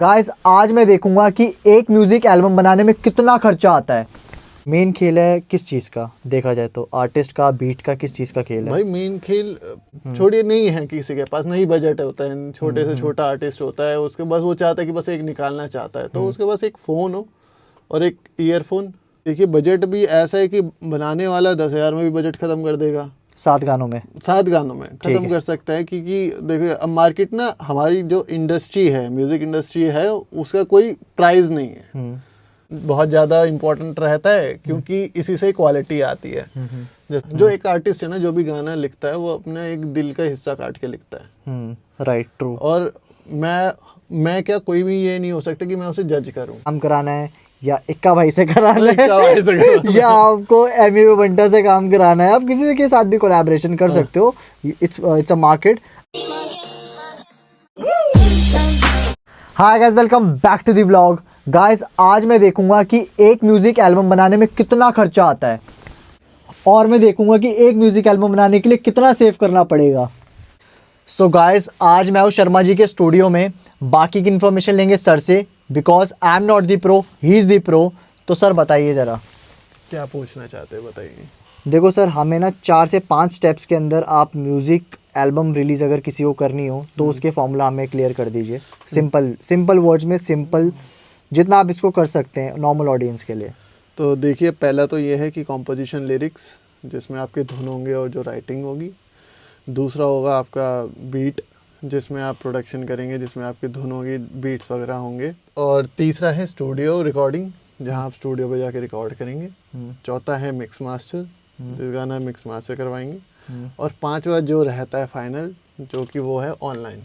Guys आज मैं देखूंगा कि एक म्यूजिक एल्बम बनाने में कितना खर्चा आता है। मेन खेल है किस चीज़ का, देखा जाए तो आर्टिस्ट का, बीट का, किस चीज़ का खेल है भाई मेन खेल छोड़िए, नहीं है किसी के पास, नहीं बजट होता है, छोटे से छोटा आर्टिस्ट होता है, उसके बस वो चाहता है कि बस एक निकालना चाहता है, तो उसके पास एक फ़ोन हो और एक ईयरफोन। देखिए बजट भी ऐसा है कि बनाने वाला 10,000 में भी बजट ख़त्म कर देगा, 7 गानों में। 7 गानों में ख़त्म कर सकता है। क्योंकि देखिए अब मार्केट ना, हमारी जो इंडस्ट्री है, म्यूज़िक इंडस्ट्री है, उसका कोई प्राइस नहीं है, बहुत ज़्यादा इम्पोर्टेंट रहता है, क्योंकि इसी से क्वालिटी आती है। जो एक आर्टिस्ट है ना, जो भी गाना लिखता है वो अपना एक दिल का हिस्सा काट के लिखता है। Right, true. और मैं क्या, कोई भी ये नहीं हो सकता कि मैं उसे जज करूं। काम कराना है या इक्का भाई से कराना इक्का भाई से कराना है या आपको एमी बंटा से काम कराना है, आप किसी के साथ भी कोलैबोरेशन कर सकते हो। It's a market. Hi guys, welcome back to the vlog. Guys आज मैं देखूंगा कि एक म्यूजिक एल्बम बनाने में कितना खर्चा आता है और मैं देखूंगा कि एक म्यूजिक एल्बम बनाने के लिए कितना सेव करना पड़ेगा। सो गाइस आज मैं हूँ शर्मा जी के स्टूडियो में। बाकी की इन्फॉर्मेशन लेंगे सर से, because I am not the pro, he is the pro. तो सर बताइए ज़रा, क्या पूछना चाहते हैं, बताइए। देखो सर, हमें ना 4 से 5 स्टेप्स के अंदर आप म्यूज़िक एल्बम रिलीज़ अगर किसी को करनी हो तो उसके फॉर्मूला हमें क्लियर कर दीजिए। सिंपल वर्ड्स में, सिंपल जितना आप इसको कर सकते हैं नॉर्मल ऑडियंस के लिए। तो देखिए, पहला तो ये है कि कॉम्पोजिशन लिरिक्स, जिसमें आपके धुन होंगे और जो राइटिंग होगी। दूसरा होगा आपका बीट, जिसमें आप प्रोडक्शन करेंगे, जिसमें आपकी धुन होगी, बीट्स वगैरह होंगे। और तीसरा है स्टूडियो रिकॉर्डिंग, जहां आप स्टूडियो पे जाके रिकॉर्ड करेंगे। चौथा है मिक्स मास्टर, जिस गाना मिक्स मास्टर करवाएंगे। और पांचवा जो रहता है फाइनल, जो कि वो है ऑनलाइन।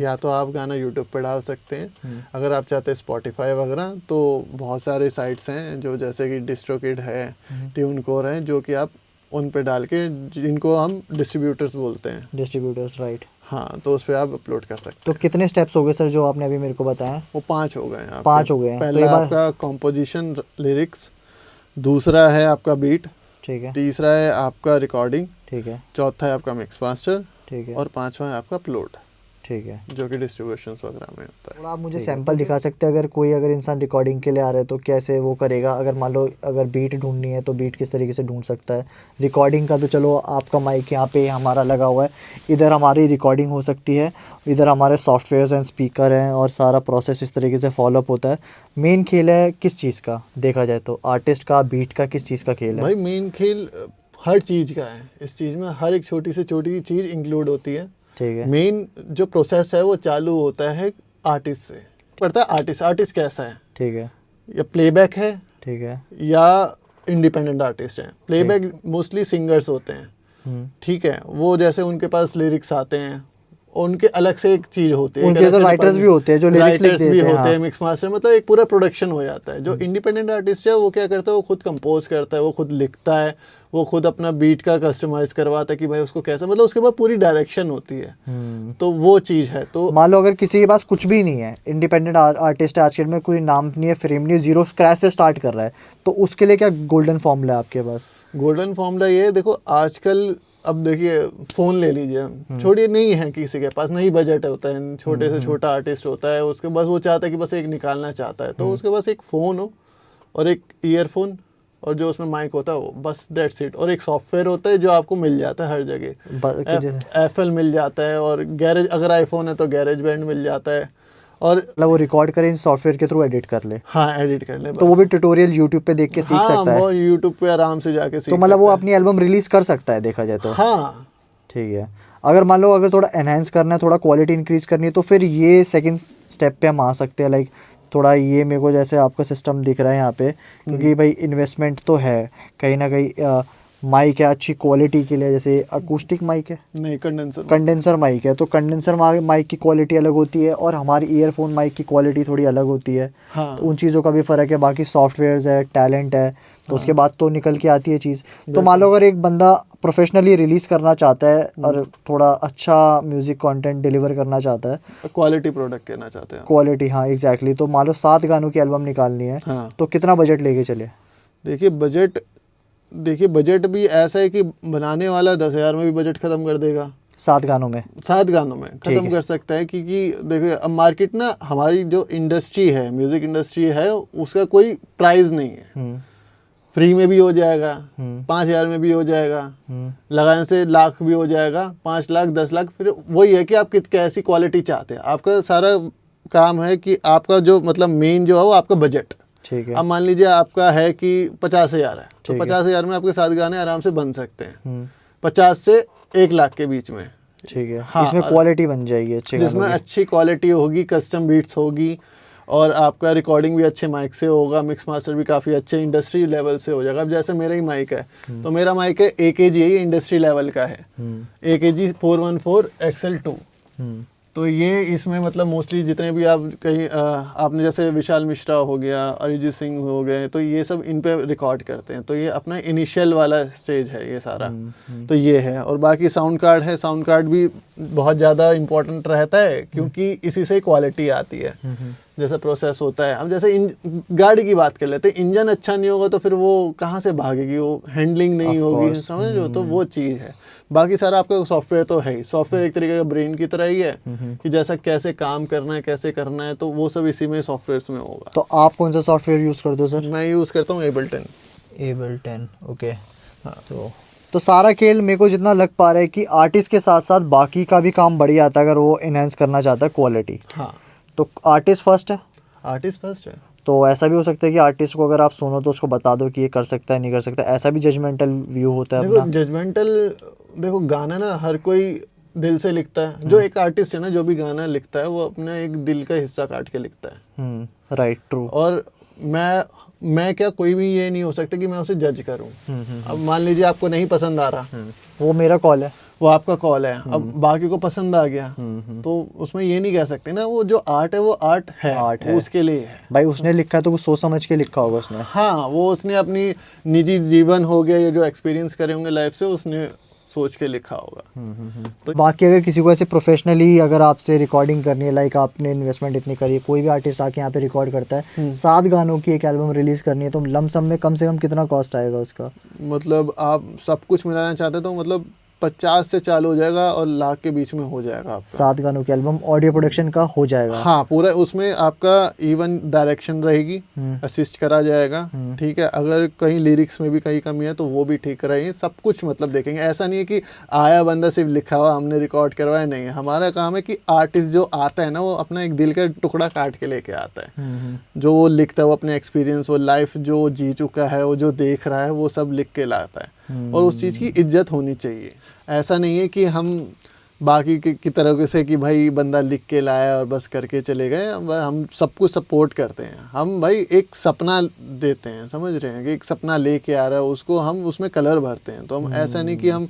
या तो आप गाना यूट्यूब पे डाल सकते हैं, अगर आप चाहते हैं स्पॉटिफाई वगैरह, तो बहुत सारे साइट्स हैं, जो जैसे कि डिस्ट्रोकिड है, ट्यूनकोर है, जो कि आप उन पे डाल के, जिनको हम डिस्ट्रीब्यूटर्स बोलते हैं। Distributors, right. हाँ, तो उस पर आप अपलोड कर सकते तो हैं। कितने स्टेप्स हो गए सर जो आपने अभी मेरे को बताया? वो 5 हो गए हैं। 5 हो गए हैं। पहला आपका कॉम्पोजिशन लिरिक्स, दूसरा है आपका बीट, ठीक है। तीसरा है आपका रिकॉर्डिंग, ठीक है। चौथा है आपका मिक्स मास्टर, ठीक है। और पांचवा है आपका अपलोड, ठीक है। जो कि डिस्ट्रीब्यूशन वगैरह में होता है। थोड़ा आप मुझे सैंपल दिखा सकते हैं, अगर इंसान रिकॉर्डिंग के लिए आ रहा है तो कैसे वो करेगा? अगर मान लो अगर बीट ढूंढनी है तो बीट किस तरीके से ढूंढ सकता है? रिकॉर्डिंग का तो चलो आपका माइक यहाँ पे हमारा लगा हुआ है, इधर हमारी रिकॉर्डिंग हो सकती है, इधर हमारे सॉफ्टवेयर्स एंड स्पीकर हैं और सारा प्रोसेस इस तरीके से फॉलोअप होता है। मेन खेल है किस चीज़ का, देखा जाए तो आर्टिस्ट का, बीट का, किस चीज़ का खेल है? भाई मेन खेल हर चीज़ का है। इस चीज़ में हर एक छोटी से छोटी चीज़ इंक्लूड होती है। ठीक है। मेन जो प्रोसेस है वो चालू होता है आर्टिस्ट से। पड़ता है आर्टिस्ट कैसा है, ठीक है। या प्लेबैक है, ठीक है। या इंडिपेंडेंट आर्टिस्ट हैं। प्लेबैक मोस्टली सिंगर्स होते हैं, ठीक है, वो जैसे उनके पास लिरिक्स आते हैं, उनके अलग से एक चीज़ होती है। उनके तो राइटर्स भी होते हैं जो लिरिक्स लिख देते हैं। होते हैं, मिक्स मास्टर, मतलब एक पूरा प्रोडक्शन हो जाता है। जो इंडिपेंडेंट आर्टिस्ट है वो क्या करता है, वो खुद कंपोज करता है, वो खुद लिखता है, वो खुद अपना बीट का कस्टमाइज करवाता है कि भाई उसको कैसा, मतलब उसके बाद पूरी डायरेक्शन होती है। तो वो चीज़ है। तो मान लो अगर किसी के पास कुछ भी नहीं है, इंडिपेंडेंट आर्टिस्ट है, आज के डेट में कोई नाम नहीं है, फ्रेम नहीं है, जीरो स्क्रैच से स्टार्ट कर रहा है, तो उसके लिए क्या गोल्डन फॉर्मूला है आपके पास? गोल्डन फॉर्मूला ये है, देखो आजकल, अब देखिए फ़ोन ले लीजिए, छोड़िए, नहीं है किसी के पास, नहीं बजट होता है, छोटे से छोटा आर्टिस्ट होता है, उसके बस वो चाहता है कि बस एक निकालना चाहता है, तो उसके पास एक फ़ोन हो और एक ईयरफोन और जो उसमें माइक होता है वो, बस डेट्स इट। और एक सॉफ्टवेयर होता है जो आपको मिल जाता है हर जगह, एफएल मिल जाता है, और गैरेज, अगर आईफोन है तो गैरेज बैंड मिल जाता है, और मतलब वो रिकॉर्ड करे इन सॉफ्टवेयर के थ्रू एडिट कर ले। हाँ, एडिट कर ले बस। तो वो भी ट्यूटोरियल यूट्यूब पे देख के सीख सकता है। वो यूट्यूब पे आराम से जाके सीख तो मतलब वो सकता है। अपनी एल्बम रिलीज कर सकता है, देखा जाए तो। हाँ, ठीक है। अगर मान लो अगर थोड़ा एनहांस करना है, थोड़ा क्वालिटी इंक्रीज करनी है, तो फिर ये सेकंड स्टेप पे हम आ सकते हैं। लाइक थोड़ा ये मेरे को जैसे आपका सिस्टम दिख रहा है यहाँ पे, क्योंकि भाई इन्वेस्टमेंट तो है कहीं ना कहीं। माइक है अच्छी क्वालिटी के लिए, जैसे अकूस्टिक माइक है, नहीं कंडेंसर माइक है, तो कंडेंसर माइक की क्वालिटी अलग होती है और हमारी ईयरफोन माइक की क्वालिटी थोड़ी अलग होती है। हाँ। तो उन चीज़ों का भी फ़र्क है। बाकी सॉफ्टवेयर्स है, टैलेंट है, तो उसके बाद तो निकल के आती है चीज़। तो मान लो अगर एक बंदा प्रोफेशनली रिलीज़ करना चाहता है और थोड़ा अच्छा म्यूज़िक कंटेंट डिलीवर करना चाहता है, क्वालिटी प्रोडक्ट कहना चाहते हैं, क्वालिटी, हाँ एग्जैक्टली। तो मान लो 7 गानों की एल्बम निकालनी है, हाँ। तो कितना बजट लेके चले? देखिए बजट भी ऐसा है कि बनाने वाला 10,000 में भी बजट ख़त्म कर देगा, 7 गानों में? 7 गानों में ख़त्म कर सकता है, क्योंकि देखिए अब मार्केट ना, हमारी जो इंडस्ट्री है, म्यूज़िक इंडस्ट्री है, उसका कोई प्राइस नहीं है। फ्री में भी हो जाएगा, 5,000 में भी हो जाएगा, लगाने से लाख भी हो जाएगा, 5 लाख 10 लाख। फिर वही है कि आप कैसी क्वालिटी चाहते हैं। आपका सारा काम है कि आपका जो मतलब मेन जो है वो आपका बजट। ठीक है। अब मान लीजिए आपका है कि 50,000 है, तो 50,000 में आपके 7 गाने आराम से बन सकते हैं, 50 से 1 लाख के बीच में। ठीक है। हाँ, इसमें क्वालिटी बन जाएगी अच्छी, जिसमें अच्छी क्वालिटी होगी, कस्टम बीट्स होगी, और आपका रिकॉर्डिंग भी अच्छे माइक से होगा, मिक्स मास्टर भी काफ़ी अच्छे इंडस्ट्री लेवल से हो जाएगा। अब जैसे मेरा ही माइक है, तो मेरा माइक है AKG, यही इंडस्ट्री लेवल का है, AKG 414 XL2। तो ये इसमें मतलब मोस्टली जितने भी आप कहीं आपने जैसे विशाल मिश्रा हो गया, अरिजीत सिंह हो गए, तो ये सब इन पे रिकॉर्ड करते हैं। तो ये अपना इनिशियल वाला स्टेज है ये सारा। तो ये है, और बाकी साउंड कार्ड है। साउंड कार्ड भी बहुत ज़्यादा इम्पोर्टेंट रहता है, क्योंकि इसी से क्वालिटी आती है, जैसे प्रोसेस होता है। अब जैसे गाड़ी की बात कर लेते हैं, इंजन अच्छा नहीं होगा तो फिर वो कहाँ से भागेगी, वो हैंडलिंग नहीं होगी, समझ रहे हो? तो वो चीज़ है। बाकी सारा आपका सॉफ्टवेयर तो है ही। सॉफ्टवेयर एक तरीके का ब्रेन की तरह ही है, कि जैसा कैसे काम करना है, कैसे करना है, तो वो सब इसी में सॉफ्टवेयर में होगा। तो आप कौन सा सॉफ्टवेयर यूज़ करते हो सर? मैं यूज़ करता हूँ Ableton। Ableton, okay. हाँ, तो सारा खेल मेरे को जितना लग पा रहा है कि आर्टिस्ट के साथ साथ बाकी का भी काम बढ़िया आता है, अगर वो इनहेंस करना चाहता है क्वालिटी। हाँ, तो आर्टिस्ट फर्स्ट है। आर्टिस्ट फर्स्ट है। तो ऐसा भी हो सकता है कि आर्टिस्ट को अगर आप सुनो तो उसको बता दो कि ये कर सकता है नहीं कर सकता, ऐसा भी जजमेंटल व्यू होता है देखो अपना? जजमेंटल, देखो गाना ना हर कोई दिल से लिखता है। जो एक आर्टिस्ट है ना, जो भी गाना लिखता है, वो अपना एक दिल का हिस्सा काट के लिखता है। Right, true. और मैं क्या, कोई भी ये नहीं हो सकता कि मैं उसे जज करूं। अब मान लीजिए आपको नहीं पसंद आ रहा, वो मेरा कॉल है, वो आपका कॉल है। अब बाकी को पसंद आ गया, तो उसमें ये नहीं कह सकते ना, वो जो आर्ट है वो आर्ट है, वो उसके लिए है। भाई उसने लिखा है तो वो सोच समझ के लिखा होगा उसने। हाँ, वो उसने अपनी निजी जीवन हो गया, या जो एक्सपीरियंस करे होंगे लाइफ से, उसने सोच के लिखा होगा। तो बाकी अगर किसी को ऐसे प्रोफेशनली अगर आपसे रिकॉर्डिंग करनी है, लाइक आपने इन्वेस्टमेंट इतनी करी है, कोई भी आर्टिस्ट आके यहाँ पे रिकॉर्ड करता है, 7 गानों की एक एल्बम रिलीज करनी है, तो लमसम में कम से कम कितना कॉस्ट आएगा उसका? मतलब आप सब कुछ मिलाना चाहते तो मतलब 50 से चालू हो जाएगा, और लाख के बीच में हो जाएगा आपका। 7 गानों की एल्बम ऑडियो प्रोडक्शन का हो जाएगा? हाँ, पूरा उसमें आपका इवन डायरेक्शन रहेगी, असिस्ट करा जाएगा, ठीक है। अगर कहीं लिरिक्स में भी कहीं कमी है तो वो भी ठीक कराएंगे, सब कुछ मतलब देखेंगे। ऐसा नहीं है कि आया बंदा सिर्फ लिखा हुआ हमने रिकॉर्ड करवाया, नहीं। हमारा काम है कि आर्टिस्ट जो आता है ना, वो अपना एक दिल का टुकड़ा काट के लेके आता है। जो वो लिखता है, वो अपने एक्सपीरियंस, वो लाइफ जो जी चुका है, वो जो देख रहा है, वो सब लिख के लाता है। और उस चीज़ की इज्जत होनी चाहिए। ऐसा नहीं है कि हम बाकी की तरह से कि भाई बंदा लिख के लाया और बस करके चले गए। हम सब कुछ सपोर्ट करते हैं। हम भाई एक सपना देते हैं, समझ रहे हैं, कि एक सपना लेके आ रहा है, उसको हम उसमें कलर भरते हैं। तो हम ऐसा नहीं कि हम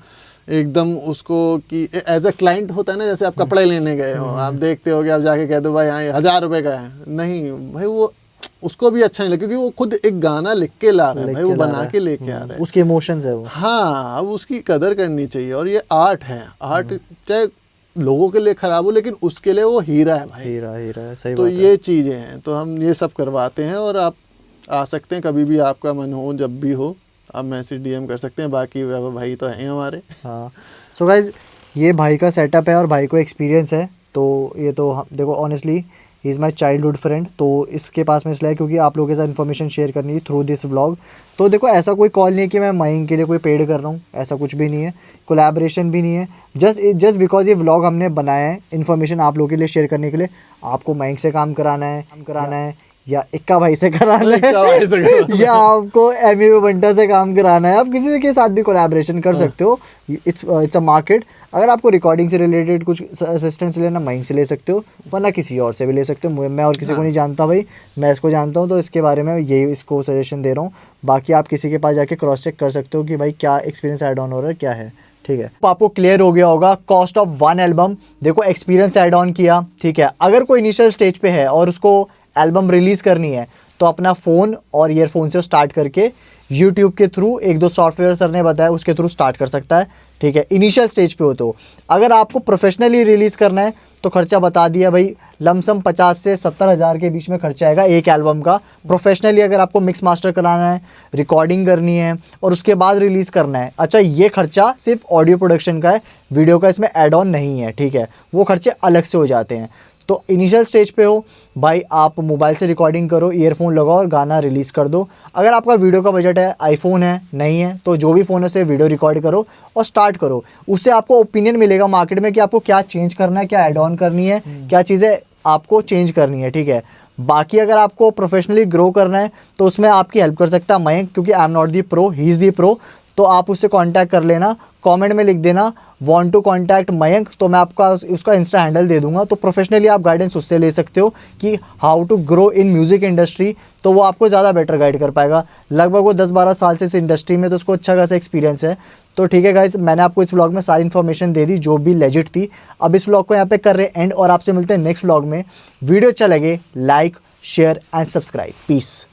एकदम उसको कि एज अ क्लाइंट होता है ना, जैसे आप कपड़े लेने गए हो, आप देखते हो कि आप जाके कह दो भाई हाँ 1,000 रुपये का है, नहीं भाई, वो उसको भी अच्छा नहीं लगे, क्योंकि वो खुद एक गाना लिख के ला रहा है भाई, वो बना के लेके आ रहा है, उसके इमोशंस है वो। हाँ, अब उसकी कदर करनी चाहिए। और ये आर्ट है, आर्ट चाहे लोगों के लिए खराब हो, लेकिन उसके लिए वो हीरा है भाई, हीरा है, सही तो बात है। ये चीज़ें हैं, तो हम ये सब करवाते हैं। और आप आ सकते हैं कभी भी, आपका मन हो, जब भी हो, आप मैसेज DM कर सकते हैं। बाकी भाई तो हैं हमारे। हाँ, सो गाइज ये भाई का सेटअप है और भाई को एक्सपीरियंस है। तो ये तो देखो honestly he is my childhood friend, तो इसके पास में इसलिए क्योंकि आप लोगों के साथ इन्फॉर्मेशन शेयर करनी है थ्रू दिस व्लॉग। तो देखो ऐसा कोई कॉल नहीं है कि मैं माइंग के लिए कोई पेड कर रहा हूँ, ऐसा कुछ भी नहीं है, कोलैबोरेशन भी नहीं है। जस्ट बिकॉज ये व्लॉग हमने बनाया है इन्फॉर्मेशन आप लोगों के लिए शेयर करने के लिए। आपको माइंग से काम कराना है या इक्का भाई से कराना है या आपको एमी बंटा से काम कराना है, आप किसी के साथ भी कोलैबोरेशन कर सकते हो। It's a market. अगर आपको रिकॉर्डिंग से रिलेटेड कुछ असिस्टेंस लेना, माइंग से ले सकते हो, वरना किसी और से भी ले सकते हो। मैं और किसी को नहीं जानता भाई, मैं इसको जानता हूँ, तो इसके बारे में यही इसको सजेशन दे रहा हूँ। बाकी आप किसी के पास जाके क्रॉस चेक कर सकते हो कि भाई क्या एक्सपीरियंस ऐड ऑन हो रहा है, क्या है, ठीक है। तो आपको क्लियर हो गया होगा कॉस्ट ऑफ 1 एल्बम। देखो एक्सपीरियंस ऐड ऑन किया, ठीक है। अगर कोई इनिशियल स्टेज पे है और उसको एल्बम रिलीज करनी है, तो अपना फ़ोन और ईयरफोन से स्टार्ट करके यूट्यूब के थ्रू 1-2 सॉफ्टवेयर सर ने बताया उसके थ्रू स्टार्ट कर सकता है, ठीक है, इनिशियल स्टेज पे हो। तो अगर आपको प्रोफेशनली रिलीज़ करना है तो खर्चा बता दिया भाई, लमसम 50 से 70 हज़ार के बीच में खर्चा आएगा एक एल्बम का। प्रोफेशनली अगर आपको मिक्स मास्टर कराना है, रिकॉर्डिंग करनी है और उसके बाद रिलीज़ करना है, अच्छा ये खर्चा सिर्फ ऑडियो प्रोडक्शन का है, वीडियो का इसमें ऐड ऑन नहीं है, ठीक है, वो खर्चे अलग से हो जाते हैं। तो इनिशियल स्टेज पे हो भाई, आप मोबाइल से रिकॉर्डिंग करो, ईयरफोन लगाओ और गाना रिलीज़ कर दो। अगर आपका वीडियो का बजट है, आईफोन है, नहीं है, तो जो भी फ़ोन है उसे वीडियो रिकॉर्ड करो और स्टार्ट करो। उससे आपको ओपिनियन मिलेगा मार्केट में कि आपको क्या चेंज करना है, क्या ऐड ऑन करनी है, क्या चीज़ें आपको चेंज करनी है, ठीक है। बाकी अगर आपको प्रोफेशनली ग्रो करना है तो उसमें आपकी हेल्प कर सकता है मयंक, क्योंकि I am not the pro, he is the pro. तो आप उससे कांटेक्ट कर लेना, कमेंट में लिख देना वांट टू कांटेक्ट मयंक, तो मैं आपका उसका इंस्टा हैंडल दे दूंगा। तो प्रोफेशनली आप गाइडेंस उससे ले सकते हो कि how to grow in music industry, तो वो आपको ज़्यादा बेटर गाइड कर पाएगा। लगभग वो 10-12 साल से इस इंडस्ट्री में, तो उसको अच्छा खासा एक्सपीरियंस है। तो ठीक है गाइस, मैंने आपको इस व्लॉग में सारी इन्फॉर्मेशन दे दी जो भी लेजिट थी। अब इस व्लॉग को यहाँ पे कर रहे एंड, और आपसे मिलते हैं नेक्स्ट व्लॉग में। वीडियो अच्छा लगे like, share and subscribe. Piece.